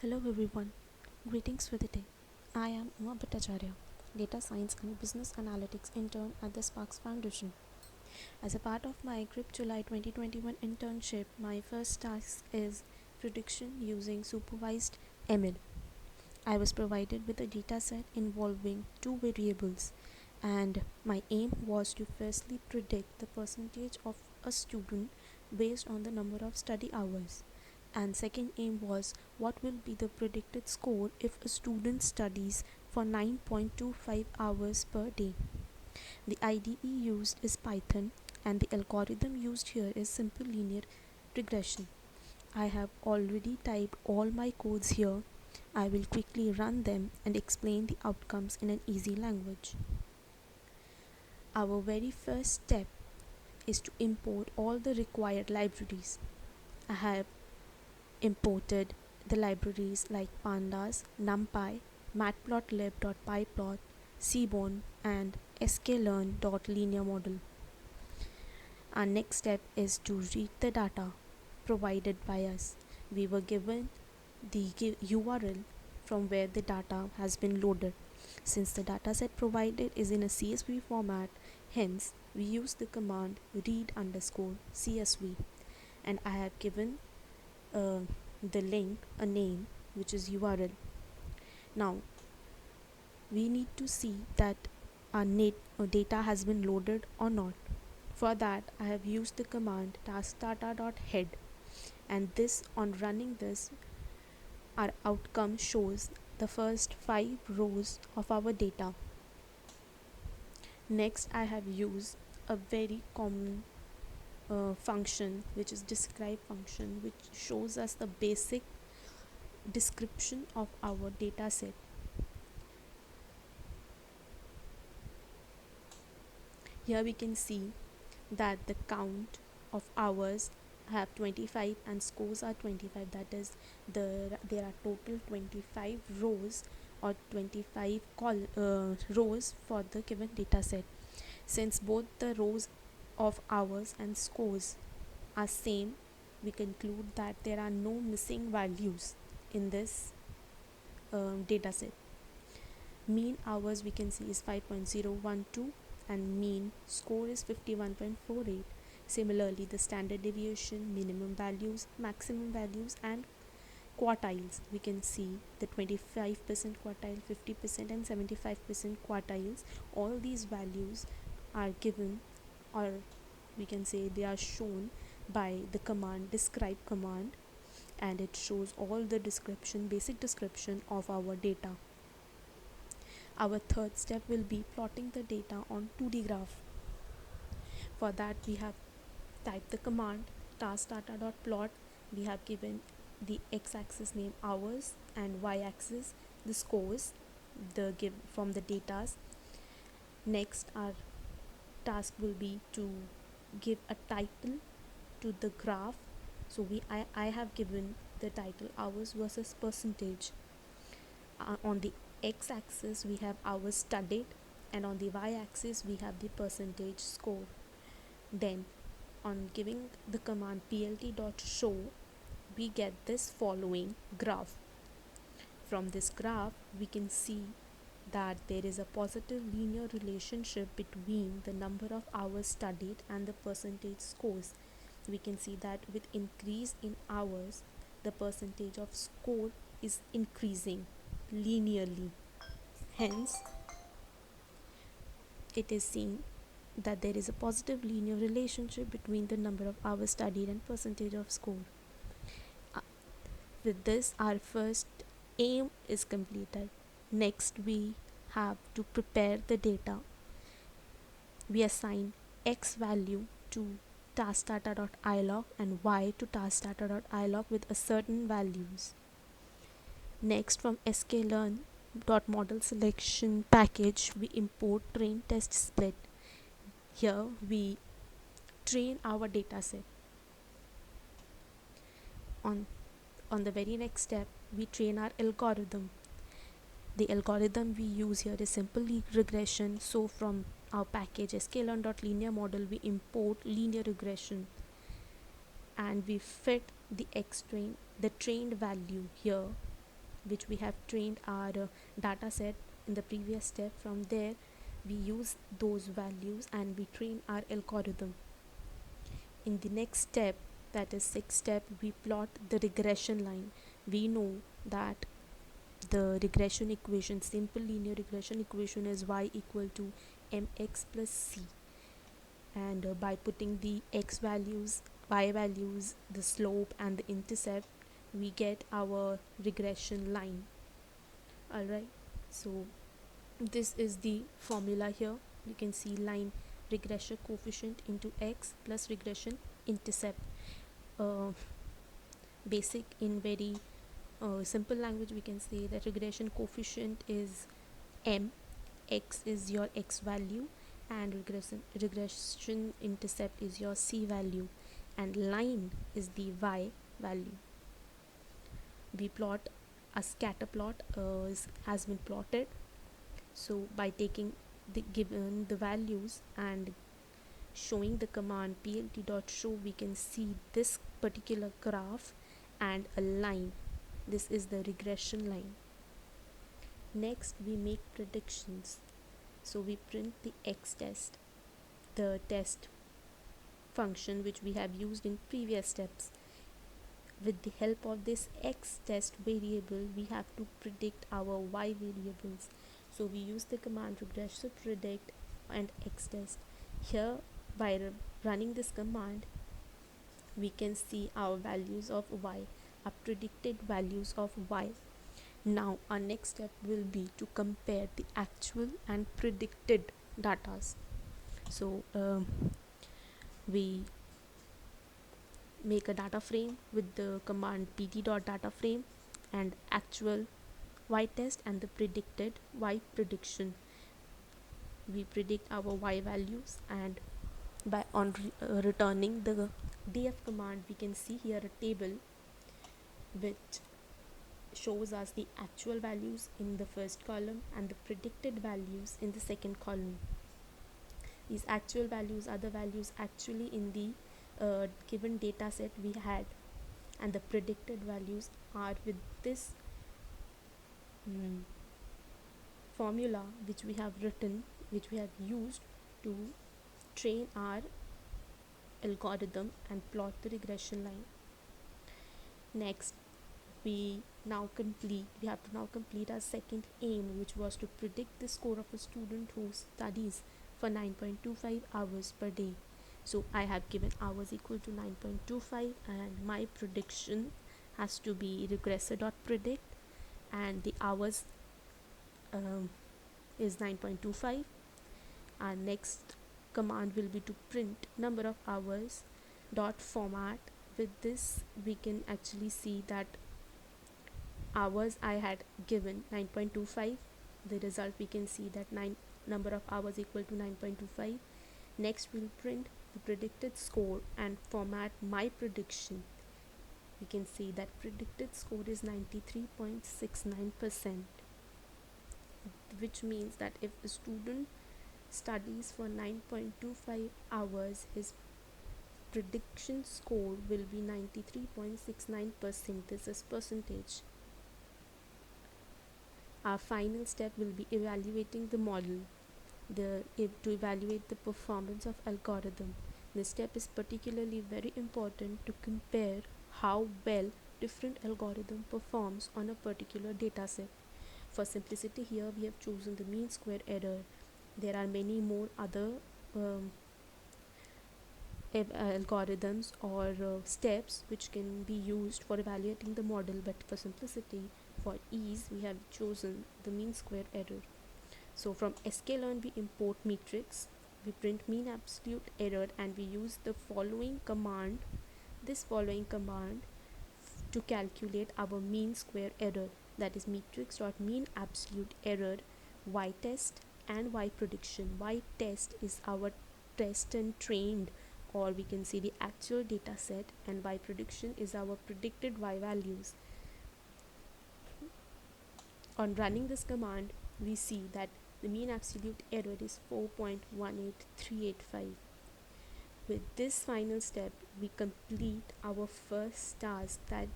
Hello everyone, greetings for the day. I am Uma Bhattacharya, Data Science and Business Analytics intern at the Sparks Foundation. As a part of my GRIP July 2021 internship, my first task is prediction using supervised ML. I was provided with a dataset involving two variables, and my aim was to firstly predict the percentage of a student based on the number of study hours, and second aim was what will be the predicted score if a student studies for 9.25 hours per day. The IDE used is Python, and the algorithm used here is simple linear regression. I have already typed all my codes here. I will quickly run them and explain the outcomes in an easy language. Our very first step is to import all the required libraries. I have imported the libraries like pandas, numpy, matplotlib.pyplot, seaborn, and sklearn.linearmodel. Our next step is to read the data provided by us. We were given the URL from where the data has been loaded. Since the dataset provided is in a CSV format, hence we use the command read underscore CSV, and I have given uh, the link a name which is URL. Now we need to see that our data has been loaded or not. For that I have used the command taskdata.head, and this on running this our outcome shows the first 5 rows of our data. Next I have used a very common function which is describe function, which shows us the basic description of our data set. Here we can see that the count of hours have 25 and scores are 25. That is, there are total 25 rows or 25 rows for the given data set. Since both the rows of hours and scores are same, we conclude that there are no missing values in this data set. Mean hours we can see is 5.012 and mean score is 51.48. Similarly, the standard deviation, minimum values, maximum values, and quartiles, we can see the 25% quartile, 50% and 75% quartiles. All these values are given, or we can say they are shown by the command describe command, and it shows all the basic description of our data. Our third step will be plotting the data on 2D graph. For that we have typed the command taskdata.plot. We have given the x-axis name hours and y-axis the scores the give from the datas. Next our task will be to give a title to the graph. So I have given the title hours versus percentage. On the x-axis we have hours studied, and on the y-axis we have the percentage score. Then on giving the command plt.show, we get this following graph. From this graph we can see that there is a positive linear relationship between the number of hours studied and the percentage scores. We can see that with increase in hours, the percentage of score is increasing linearly. Hence, it is seen that there is a positive linear relationship between the number of hours studied and percentage of score. With this, our first aim is completed. Next, we have to prepare the data. We assign x value to taskdata.ilog and y to taskdata.ilog with a certain values. Next, from sklearn.model selection package, we import train test split. Here we train our dataset. On the very next step, we train our algorithm. The algorithm we use here is simple regression. So from our package sklearn.linearmodel, we import linear regression and we fit the trained value here which we have trained our data set in the previous step. From there we use those values and we train our algorithm. In the next step, that is sixth step, we plot the regression line. We know that the regression equation, simple linear regression equation, is y equal to mx plus c, and by putting the x values, y values, the slope and the intercept, we get our regression line. Alright, so this is the formula here. You can see line regression coefficient into x plus regression intercept. uh, Basic, in very simple language, we can say that regression coefficient is m, x is your x value, and regression intercept is your c value, and line is the y value. We plot a scatter plot has been plotted. So by taking the given the values and showing the command plt.show, we can see this particular graph and a line. This is the regression line. Next we make predictions. So we print the x test, the test function which we have used in previous steps. With the help of this x test variable, we have to predict our y variables. So we use the command regressive predict and x test. Here, by running this command, we can see our values of y, our predicted values of y. Now our next step will be to compare the actual and predicted datas. So we make a data frame with the command pt.dataframe and actual y test and the predicted y prediction. We predict our y values, and by returning the df command, we can see here a table which shows us the actual values in the first column and the predicted values in the second column. These actual values are the values actually in the given data set we had, and the predicted values are with this formula which we have written, which we have used to train our algorithm and plot the regression line. Next, we have to now complete our second aim, which was to predict the score of a student who studies for 9.25 hours per day. So I have given hours equal to 9.25, and my prediction has to be regressor.predict, and the hours is 9.25. Our next command will be to print number of hours dot format. With this we can actually see that hours I had given 9.25. the result, we can see that number of hours equal to 9.25. Next we'll print the predicted score and format my prediction. We can see that predicted score is 93.69%, which means that if a student studies for 9.25 hours, his prediction score will be 93.69%. This is percentage. Our final step will be evaluating the model, to evaluate the performance of algorithm. This step is particularly very important to compare how well different algorithm performs on a particular dataset. For simplicity, here we have chosen the mean square error. There are many more other algorithms or steps which can be used for evaluating the model, but for simplicity, for ease, we have chosen the mean square error. So from sklearn we import matrix, we print mean absolute error, and we use the following command, to calculate our mean square error, that is matrix.mean absolute error, y test and y prediction. Y test is our test and trained, or we can see the actual data set, and y prediction is our predicted y values. On running this command, we see that the mean absolute error is 4.18385. With this final step, we complete our first task, that